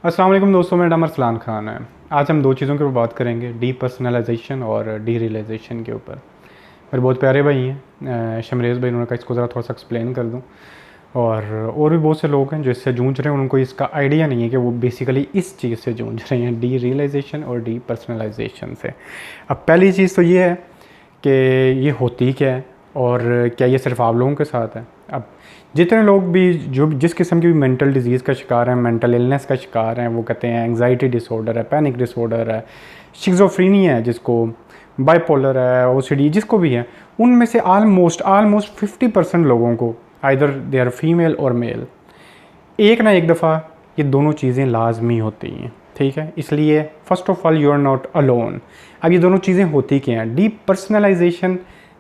अस्सलाम वालेकुम दोस्तों, मेरा नाम अरसलान खान है। आज हम दो चीज़ों के ऊपर बात करेंगे, डीपर्सनलाइजेशन और डी रियलाइजेशन के ऊपर। मेरे बहुत प्यारे भाई हैं शमरेज़ भाई, उन्होंने कहा इसको ज़रा थोड़ा सा एक्सप्लेन कर दूं। और भी बहुत से लोग हैं जो इससे जूझ रहे हैं, उनको इसका आइडिया नहीं है कि वो बेसिकली इस चीज़ से जूझ रहे हैं, डी रियलाइजेशन और डीपर्सनलाइजेशन से। अब पहली चीज़ तो ये है कि ये होती क्या है और क्या ये सिर्फ आप लोगों के साथ है। अब जितने लोग भी जो जिस किस्म की भी मेंटल डिजीज़ का शिकार हैं, मेंटल इलनेस का शिकार हैं, वो कहते हैं एंग्जाइटी डिसऑर्डर है, पैनिक डिसऑर्डर है, शिज़ोफ्रेनिया है, जिसको बाइपोलर है, ओसीडी, जिसको भी है, उनमें से आलमोस्ट 50% लोगों को आइदर दे आर फीमेल और मेल, एक ना एक दफ़ा ये दोनों चीज़ें लाजमी होती हैं। ठीक है, इसलिए first of all you are not alone. अब ये दोनों चीज़ें होती क्या हैं? डीपर्सनलाइजेशन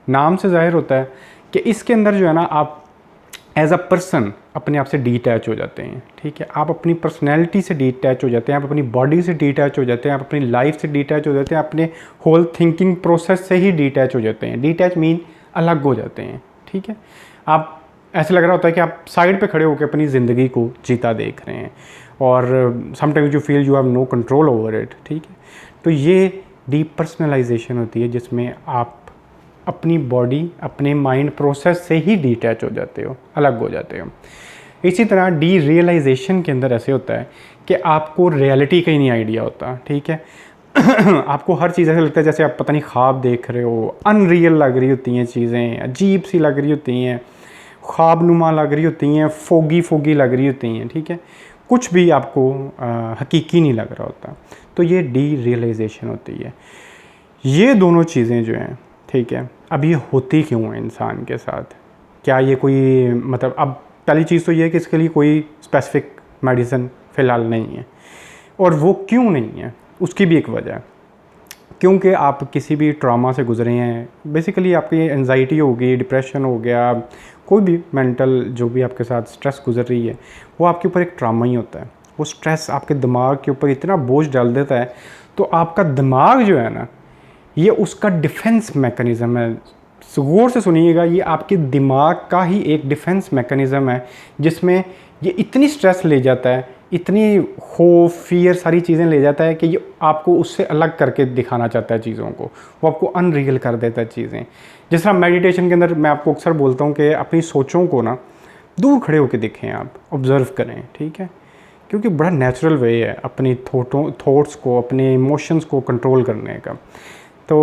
नाम से ज़ाहिर होता है कि इसके अंदर जो है ना, आप एज अ पर्सन अपने आप से डीटैच हो जाते हैं। ठीक है, आप अपनी पर्सनैलिटी से डीटैच हो जाते हैं, आप अपनी बॉडी से डीटैच हो जाते हैं, आप अपनी लाइफ से डीटैच हो जाते हैं, अपने होल थिंकिंग प्रोसेस से ही डीटैच हो जाते हैं। डीटैच मीन अलग हो जाते हैं। ठीक है, आप ऐसे लग रहा होता है कि आप साइड पे खड़े होकर अपनी ज़िंदगी को जीता देख रहे हैं और sometimes you feel you have no control over it. ठीक है, तो ये डीपर्सनलाइजेशन होती है जिसमें आप अपनी बॉडी, अपने माइंड प्रोसेस से ही डीटैच हो जाते हो, अलग हो जाते हो। इसी तरह डी रियलाइजेशन के अंदर ऐसे होता है कि आपको रियलिटी का ही नहीं आइडिया होता। ठीक है आपको हर चीज़ ऐसे लगता है जैसे आप पता नहीं ख्वाब देख रहे हो, अनरियल लग रही होती हैं चीज़ें, अजीब सी लग रही होती हैं, ख्वाबनुमा लग रही होती हैं, फोगी लग रही होती हैं। ठीक है, कुछ भी आपको हकीकी नहीं लग रहा होता। तो ये डी रियलाइजेशन होती है। ये दोनों चीज़ें जो हैं, ठीक है, अब ये होती क्यों है इंसान के साथ? क्या ये कोई मतलब, अब पहली चीज़ तो ये है कि इसके लिए कोई स्पेसिफिक मेडिसिन फ़िलहाल नहीं है। और वो क्यों नहीं है, उसकी भी एक वजह है। क्योंकि आप किसी भी ट्रॉमा से गुजरे हैं, बेसिकली आपकी एंजाइटी होगी, डिप्रेशन हो गया, कोई भी मेंटल जो भी आपके साथ स्ट्रेस गुजर रही है, वो आपके ऊपर एक ट्रॉमा ही होता है। वो स्ट्रेस आपके दिमाग के ऊपर इतना बोझ डाल देता है, तो आपका दिमाग जो है ना, ये उसका डिफेंस मैकेनिज़्म है। गौर से सुनिएगा, ये आपके दिमाग का ही एक डिफेंस मैकेनिज़्म है जिसमें ये इतनी स्ट्रेस ले जाता है, इतनी खौफ, फियर, सारी चीज़ें ले जाता है कि ये आपको उससे अलग करके दिखाना चाहता है चीज़ों को, वो आपको अनरियल कर देता है चीज़ें। जिस तरह मेडिटेशन के अंदर मैं आपको अक्सर बोलता हूँ कि अपनी सोचों को ना दूर खड़े होकर देखें, आप ऑब्ज़र्व करें। ठीक है, क्योंकि बड़ा नेचुरल वे है अपनी थॉट्स को, अपने इमोशंस को कंट्रोल करने का। तो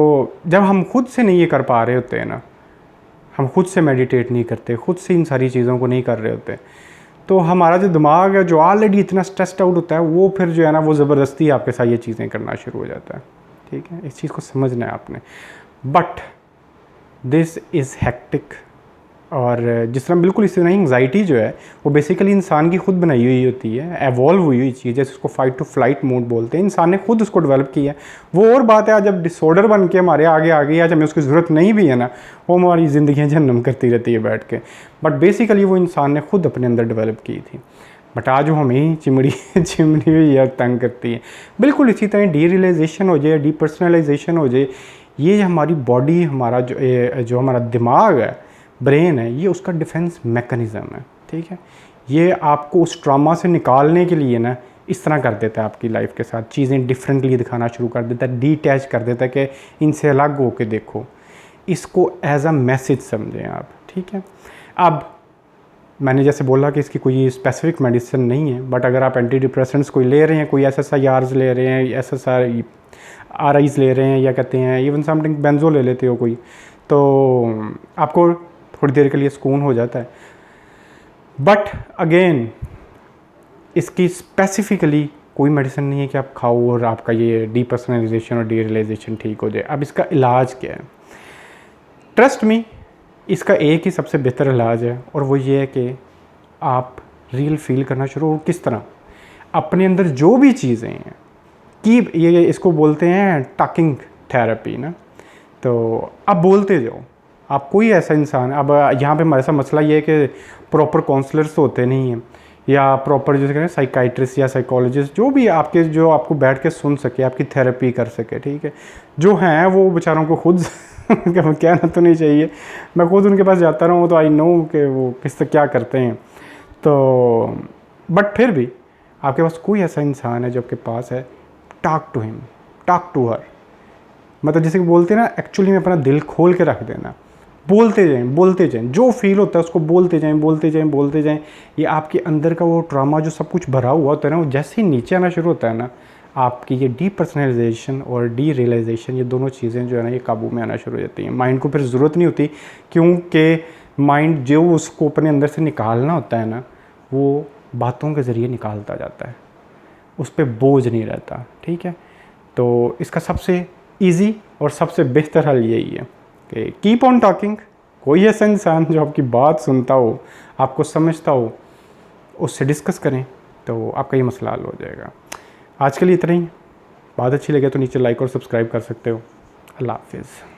जब हम खुद से नहीं ये कर पा रहे होते हैं ना, हम खुद से मेडिटेट नहीं करते, खुद से इन सारी चीज़ों को नहीं कर रहे होते, तो हमारा जो दिमाग है जो ऑलरेडी इतना स्ट्रेस्ड आउट होता है, वो फिर जो है ना, वो ज़बरदस्ती आपके साथ ये चीज़ें करना शुरू हो जाता है। ठीक है, इस चीज़ को समझना है आपने। But this is hectic. और जिस तरह बिल्कुल इसी तरह एंग्जाइटी जो है, वो बेसिकली इंसान की खुद बनाई हुई होती है, एवॉल्व हुई हुई चीज़ है, जिसको फाइट टू फ्लाइट मोड बोलते हैं। इंसान ने खुद उसको डेवलप किया है। वो और बात है, आज जब डिसऑर्डर बन के हमारे आगे आ गई, आज हमें उसकी ज़रूरत नहीं भी है ना, वो हमारी ज़िंदगी जन्म करती रहती है बैठ के। बट बेसिकली वो इंसान ने खुद अपने अंदर डेवलप की थी। बट आज वो हमें चिमड़ी हुई यार तंग करती है। बिल्कुल इसी तरह डी रियलाइजेशन हो जाए, डीपर्सनलाइजेशन हो जाए, ये हमारी बॉडी, हमारा जो हमारा दिमाग है, ब्रेन है, ये उसका डिफेंस मैकेनिज़्म है। ठीक है, ये आपको उस ट्रॉमा से निकालने के लिए ना इस तरह कर देता है, आपकी लाइफ के साथ चीज़ें डिफरेंटली दिखाना शुरू कर देता है, डीटैच कर देता है कि इनसे अलग हो के देखो, इसको एज अ मैसेज समझें आप। ठीक है, अब मैंने जैसे बोला कि इसकी कोई स्पेसिफिक मेडिसिन नहीं है, बट अगर आप एंटी डिप्रेसेंट्स कोई ले रहे हैं, कोई SSRIs ले रहे हैं, SSRIs ले रहे हैं, या कहते हैं इवन समथिंग बेंजो ले लेते हो कोई, तो आपको थोड़ी देर के लिए सुकून हो जाता है। बट अगेन इसकी स्पेसिफिकली कोई मेडिसिन नहीं है कि आप खाओ और आपका ये डीपर्सनलाइजेशन और डी रियलाइजेशन ठीक हो जाए। अब इसका इलाज क्या है? ट्रस्ट मी, इसका एक ही सबसे बेहतर इलाज है, और वो ये है कि आप रियल फील करना शुरू हो। किस तरह? अपने अंदर जो भी चीज़ें हैं कि ये इसको बोलते हैं टॉकिंग थेरेपी ना, तो आप बोलते जाओ। आप कोई ऐसा इंसान, अब यहाँ पे हमारे साथ मसला ये है कि प्रॉपर काउंसलर्स होते नहीं हैं, या प्रॉपर जैसे कहते हैं साइकाइट्रिस्ट या साइकोलॉजिस्ट, जो भी आपके जो आपको बैठ के सुन सके, आपकी थेरेपी कर सके। ठीक है, जो हैं वो बेचारों को खुद कहना तो नहीं चाहिए, मैं खुद उनके पास जाता रहूँ तो आई नो कि वो किस तरह क्या करते हैं। तो बट फिर भी आपके पास कोई ऐसा इंसान है जो आपके पास है, talk to him, talk to her. मतलब जैसे कि बोलते हैं ना, एक्चुअली में अपना दिल खोल के रख देना, बोलते जाएं, जो फील होता है उसको बोलते जाएं। ये आपके अंदर का वो ट्रॉमा जो सब कुछ भरा हुआ होता है ना, वो जैसे ही नीचे आना शुरू होता है ना, आपकी ये डीपर्सनलाइजेशन और डी रियलाइजेशन, ये दोनों चीज़ें जो है ना, ये काबू में आना शुरू हो जाती हैं। माइंड को फिर ज़रूरत नहीं होती, क्योंकि माइंड जो उसको अपने अंदर से निकालना होता है ना, वो बातों के ज़रिए निकालता जाता है, उस पर बोझ नहीं रहता। ठीक है, तो इसका सबसे ईजी और सबसे बेहतर हल यही है कि कीप ऑन टॉकिंग। कोई ऐसा इंसान जो आपकी बात सुनता हो, आपको समझता हो, उससे डिस्कस करें, तो आपका ये मसला हल हो जाएगा। आज के लिए इतना ही। बात अच्छी लगे तो नीचे लाइक और सब्सक्राइब कर सकते हो। अल्लाह हाफिज़।